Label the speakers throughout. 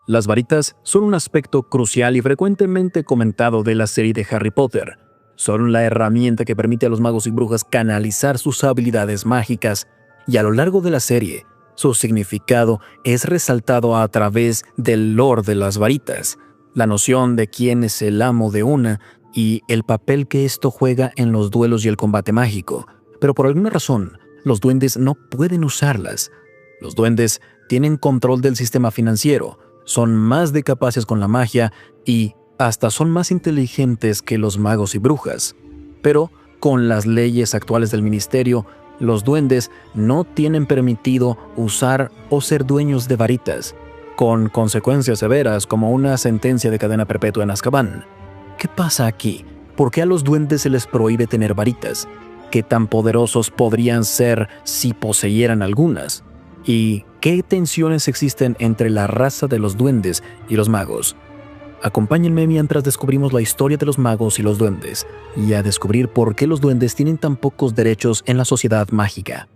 Speaker 1: Las varitas son un aspecto crucial y frecuentemente comentado de la serie de Harry Potter. Son la herramienta que permite a los magos y brujas canalizar sus habilidades mágicas, y a lo largo de la serie, su significado es resaltado a través del lore de las varitas, la noción de quién es el amo de una y el papel que esto juega en los duelos y el combate mágico. Pero por alguna razón, los duendes no pueden usarlas. Los duendes tienen control del sistema financiero, son más de capaces con la magia y hasta son más inteligentes que los magos y brujas. Pero con las leyes actuales del ministerio, los duendes no tienen permitido usar o ser dueños de varitas, con consecuencias severas como una sentencia de cadena perpetua en Azkaban. ¿Qué pasa aquí? ¿Por qué a los duendes se les prohíbe tener varitas? ¿Qué tan poderosos podrían ser si poseyeran algunas? ¿Y qué tensiones existen entre la raza de los duendes y los magos? Acompáñenme mientras descubrimos la historia de los magos y los duendes, y a descubrir por qué los duendes tienen tan pocos derechos en la sociedad mágica.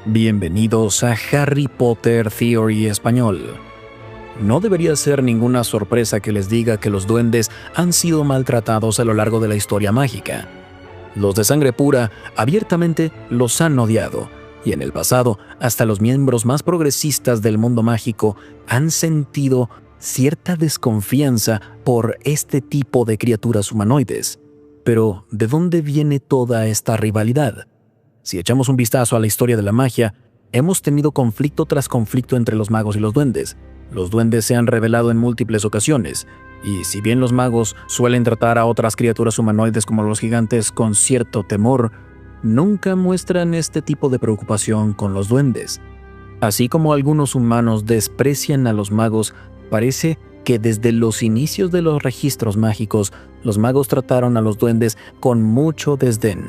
Speaker 1: Bienvenidos a Harry Potter Theory Español. No debería ser ninguna sorpresa que les diga que los duendes han sido maltratados a lo largo de la historia mágica. Los de sangre pura abiertamente los han odiado, y en el pasado hasta los miembros más progresistas del mundo mágico han sentido cierta desconfianza por este tipo de criaturas humanoides. Pero, ¿de dónde viene toda esta rivalidad? Si echamos un vistazo a la historia de la magia, hemos tenido conflicto tras conflicto entre los magos y los duendes. Los duendes se han revelado en múltiples ocasiones, y si bien los magos suelen tratar a otras criaturas humanoides como los gigantes con cierto temor, nunca muestran este tipo de preocupación con los duendes. Así como algunos humanos desprecian a los magos, parece que desde los inicios de los registros mágicos, los magos trataron a los duendes con mucho desdén.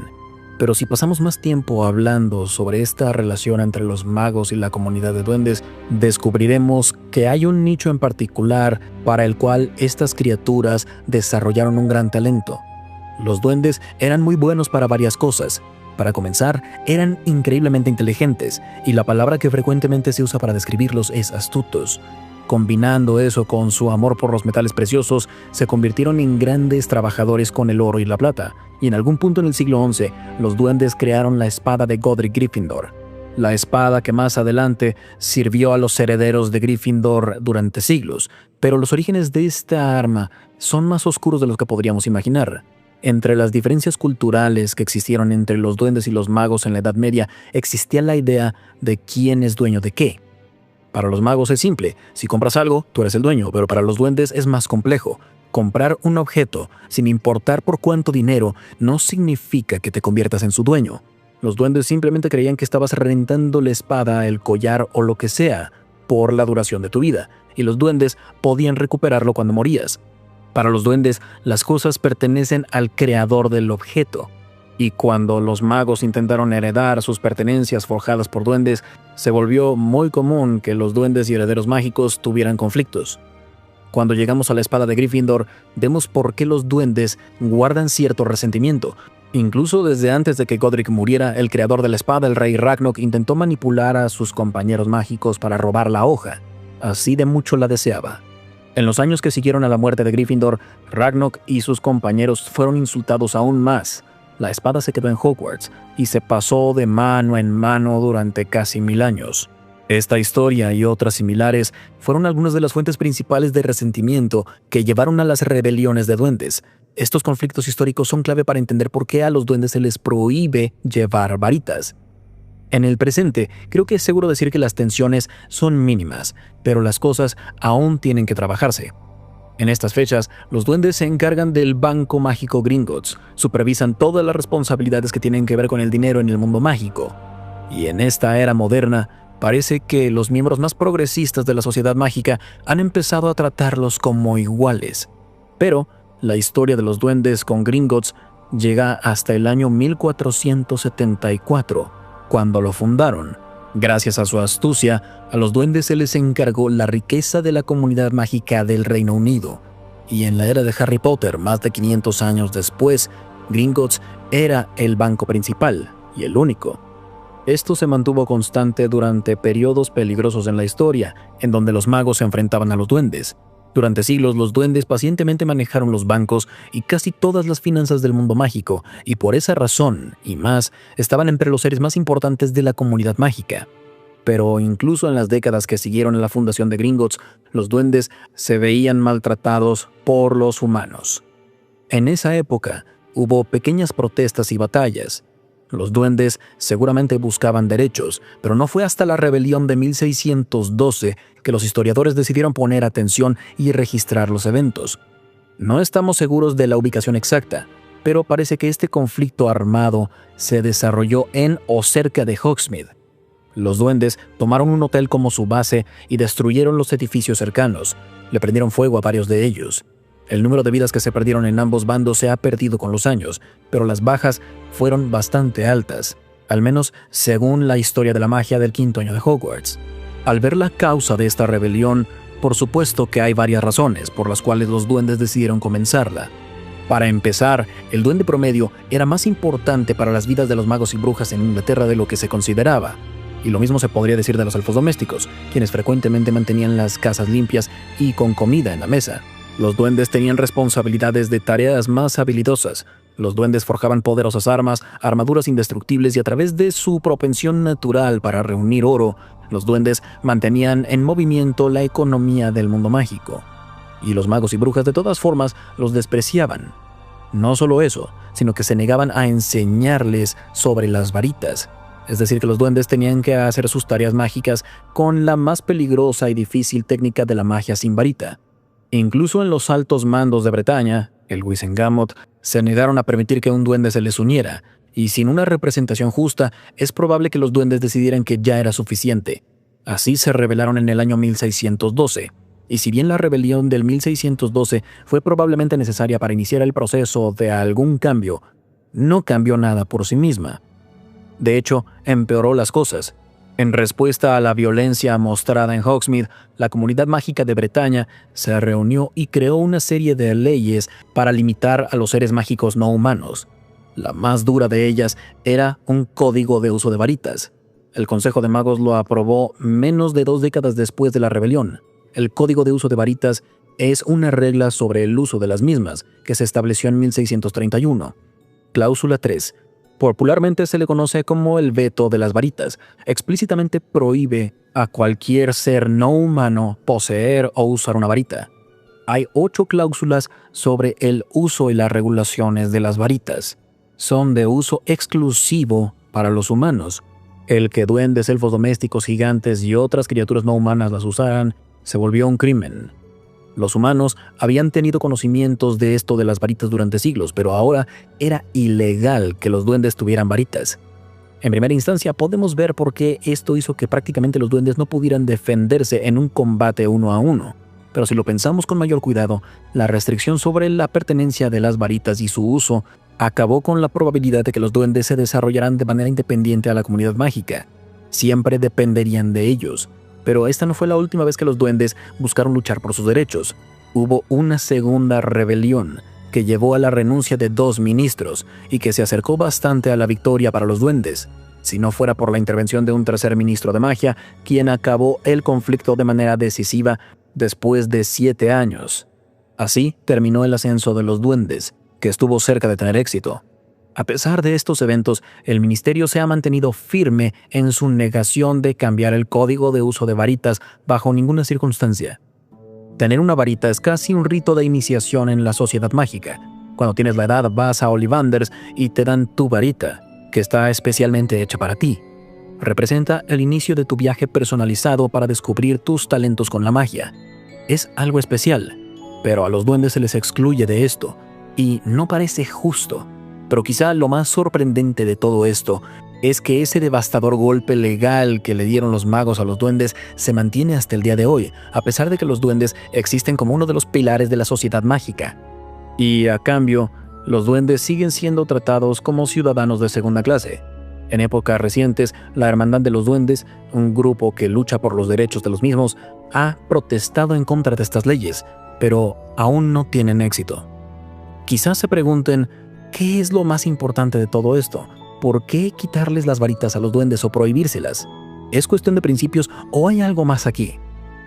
Speaker 1: Pero si pasamos más tiempo hablando sobre esta relación entre los magos y la comunidad de duendes, descubriremos que hay un nicho en particular para el cual estas criaturas desarrollaron un gran talento. Los duendes eran muy buenos para varias cosas. Para comenzar, eran increíblemente inteligentes, y la palabra que frecuentemente se usa para describirlos es astutos. Combinando eso con su amor por los metales preciosos, se convirtieron en grandes trabajadores con el oro y la plata, y en algún punto en el siglo XI, los duendes crearon la espada de Godric Gryffindor, la espada que más adelante sirvió a los herederos de Gryffindor durante siglos. Pero los orígenes de esta arma son más oscuros de los que podríamos imaginar. Entre las diferencias culturales que existieron entre los duendes y los magos en la Edad Media, existía la idea de quién es dueño de qué. Para los magos es simple, si compras algo, tú eres el dueño, pero para los duendes es más complejo. Comprar un objeto, sin importar por cuánto dinero, no significa que te conviertas en su dueño. Los duendes simplemente creían que estabas rentando la espada, el collar o lo que sea, por la duración de tu vida, y los duendes podían recuperarlo cuando morías. Para los duendes, las cosas pertenecen al creador del objeto. Y cuando los magos intentaron heredar sus pertenencias forjadas por duendes, se volvió muy común que los duendes y herederos mágicos tuvieran conflictos. Cuando llegamos a la espada de Gryffindor, vemos por qué los duendes guardan cierto resentimiento. Incluso desde antes de que Godric muriera, el creador de la espada, el rey Ragnok, intentó manipular a sus compañeros mágicos para robar la hoja. Así de mucho la deseaba. En los años que siguieron a la muerte de Gryffindor, Ragnok y sus compañeros fueron insultados aún más. La espada se quedó en Hogwarts y se pasó de mano en mano durante casi 1000 años. Esta historia y otras similares fueron algunas de las fuentes principales de resentimiento que llevaron a las rebeliones de duendes. Estos conflictos históricos son clave para entender por qué a los duendes se les prohíbe llevar varitas. En el presente, creo que es seguro decir que las tensiones son mínimas, pero las cosas aún tienen que trabajarse. En estas fechas, los duendes se encargan del banco mágico Gringotts, supervisan todas las responsabilidades que tienen que ver con el dinero en el mundo mágico. Y en esta era moderna, parece que los miembros más progresistas de la sociedad mágica han empezado a tratarlos como iguales. Pero la historia de los duendes con Gringotts llega hasta el año 1474, cuando lo fundaron. Gracias a su astucia, a los duendes se les encargó la riqueza de la comunidad mágica del Reino Unido. Y en la era de Harry Potter, más de 500 años después, Gringotts era el banco principal y el único. Esto se mantuvo constante durante periodos peligrosos en la historia, en donde los magos se enfrentaban a los duendes. Durante siglos, los duendes pacientemente manejaron los bancos y casi todas las finanzas del mundo mágico, y por esa razón, y más, estaban entre los seres más importantes de la comunidad mágica. Pero incluso en las décadas que siguieron a la fundación de Gringotts, los duendes se veían maltratados por los humanos. En esa época, hubo pequeñas protestas y batallas. Los duendes seguramente buscaban derechos, pero no fue hasta la rebelión de 1612 que los historiadores decidieron poner atención y registrar los eventos. No estamos seguros de la ubicación exacta, pero parece que este conflicto armado se desarrolló en o cerca de Hogsmeade. Los duendes tomaron un hotel como su base y destruyeron los edificios cercanos. Le prendieron fuego a varios de ellos. El número de vidas que se perdieron en ambos bandos se ha perdido con los años, pero las bajas fueron bastante altas, al menos según la historia de la magia del quinto año de Hogwarts. Al ver la causa de esta rebelión, por supuesto que hay varias razones por las cuales los duendes decidieron comenzarla. Para empezar, el duende promedio era más importante para las vidas de los magos y brujas en Inglaterra de lo que se consideraba. Y lo mismo se podría decir de los elfos domésticos, quienes frecuentemente mantenían las casas limpias y con comida en la mesa. Los duendes tenían responsabilidades de tareas más habilidosas. Los duendes forjaban poderosas armas, armaduras indestructibles y a través de su propensión natural para reunir oro, los duendes mantenían en movimiento la economía del mundo mágico. Y los magos y brujas de todas formas los despreciaban. No solo eso, sino que se negaban a enseñarles sobre las varitas. Es decir, que los duendes tenían que hacer sus tareas mágicas con la más peligrosa y difícil técnica de la magia sin varita. Incluso en los altos mandos de Bretaña, el Wizengamot, se negaron a permitir que un duende se les uniera, y sin una representación justa, es probable que los duendes decidieran que ya era suficiente. Así se rebelaron en el año 1612, y si bien la rebelión del 1612 fue probablemente necesaria para iniciar el proceso de algún cambio, no cambió nada por sí misma. De hecho, empeoró las cosas. En respuesta a la violencia mostrada en Hogsmeade, la comunidad mágica de Bretaña se reunió y creó una serie de leyes para limitar a los seres mágicos no humanos. La más dura de ellas era un código de uso de varitas. El Consejo de Magos lo aprobó menos de 2 décadas después de la rebelión. El código de uso de varitas es una regla sobre el uso de las mismas que se estableció en 1631. Cláusula 3. Popularmente se le conoce como el veto de las varitas. Explícitamente prohíbe a cualquier ser no humano poseer o usar una varita. Hay 8 cláusulas sobre el uso y las regulaciones de las varitas. Son de uso exclusivo para los humanos. El que duendes, elfos domésticos, gigantes y otras criaturas no humanas las usaran se volvió un crimen. Los humanos habían tenido conocimientos de esto de las varitas durante siglos, pero ahora era ilegal que los duendes tuvieran varitas. En primera instancia, podemos ver por qué esto hizo que prácticamente los duendes no pudieran defenderse en un combate uno a uno. Pero si lo pensamos con mayor cuidado, la restricción sobre la pertenencia de las varitas y su uso acabó con la probabilidad de que los duendes se desarrollaran de manera independiente a la comunidad mágica. Siempre dependerían de ellos. Pero esta no fue la última vez que los duendes buscaron luchar por sus derechos. Hubo una segunda rebelión que llevó a la renuncia de 2 ministros y que se acercó bastante a la victoria para los duendes, si no fuera por la intervención de un tercer ministro de magia, quien acabó el conflicto de manera decisiva después de 7 años. Así terminó el ascenso de los duendes, que estuvo cerca de tener éxito. A pesar de estos eventos, el ministerio se ha mantenido firme en su negación de cambiar el código de uso de varitas bajo ninguna circunstancia. Tener una varita es casi un rito de iniciación en la sociedad mágica. Cuando tienes la edad, vas a Ollivanders y te dan tu varita, que está especialmente hecha para ti. Representa el inicio de tu viaje personalizado para descubrir tus talentos con la magia. Es algo especial, pero a los duendes se les excluye de esto, y no parece justo. Pero quizá lo más sorprendente de todo esto es que ese devastador golpe legal que le dieron los magos a los duendes se mantiene hasta el día de hoy, a pesar de que los duendes existen como uno de los pilares de la sociedad mágica. Y a cambio, los duendes siguen siendo tratados como ciudadanos de segunda clase. En épocas recientes, la Hermandad de los Duendes, un grupo que lucha por los derechos de los mismos, ha protestado en contra de estas leyes, pero aún no tienen éxito. Quizás se pregunten, ¿Qué es lo más importante de todo esto? ¿Por qué quitarles las varitas a los duendes o prohibírselas? ¿Es cuestión de principios o hay algo más aquí?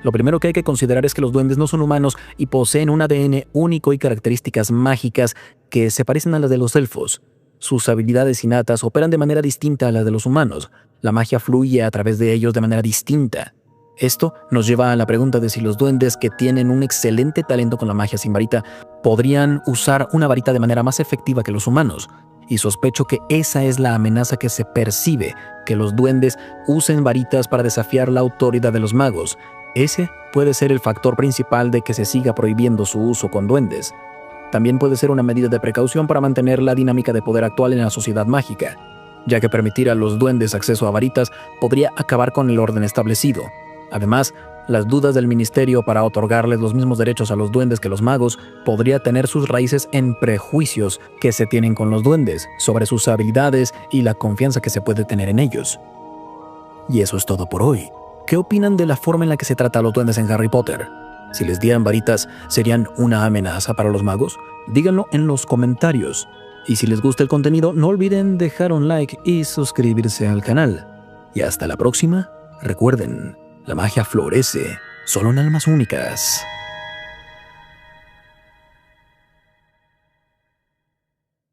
Speaker 1: Lo primero que hay que considerar es que los duendes no son humanos y poseen un ADN único y características mágicas que se parecen a las de los elfos. Sus habilidades innatas operan de manera distinta a las de los humanos. La magia fluye a través de ellos de manera distinta. Esto nos lleva a la pregunta de si los duendes, que tienen un excelente talento con la magia sin varita, podrían usar una varita de manera más efectiva que los humanos. Y sospecho que esa es la amenaza que se percibe, que los duendes usen varitas para desafiar la autoridad de los magos. Ese puede ser el factor principal de que se siga prohibiendo su uso con duendes. También puede ser una medida de precaución para mantener la dinámica de poder actual en la sociedad mágica, ya que permitir a los duendes acceso a varitas podría acabar con el orden establecido. Además, las dudas del ministerio para otorgarles los mismos derechos a los duendes que los magos podría tener sus raíces en prejuicios que se tienen con los duendes sobre sus habilidades y la confianza que se puede tener en ellos. Y eso es todo por hoy. ¿Qué opinan de la forma en la que se trata a los duendes en Harry Potter? Si les dieran varitas, ¿serían una amenaza para los magos? Díganlo en los comentarios. Y si les gusta el contenido, no olviden dejar un like y suscribirse al canal. Y hasta la próxima, recuerden, la magia florece solo en almas únicas.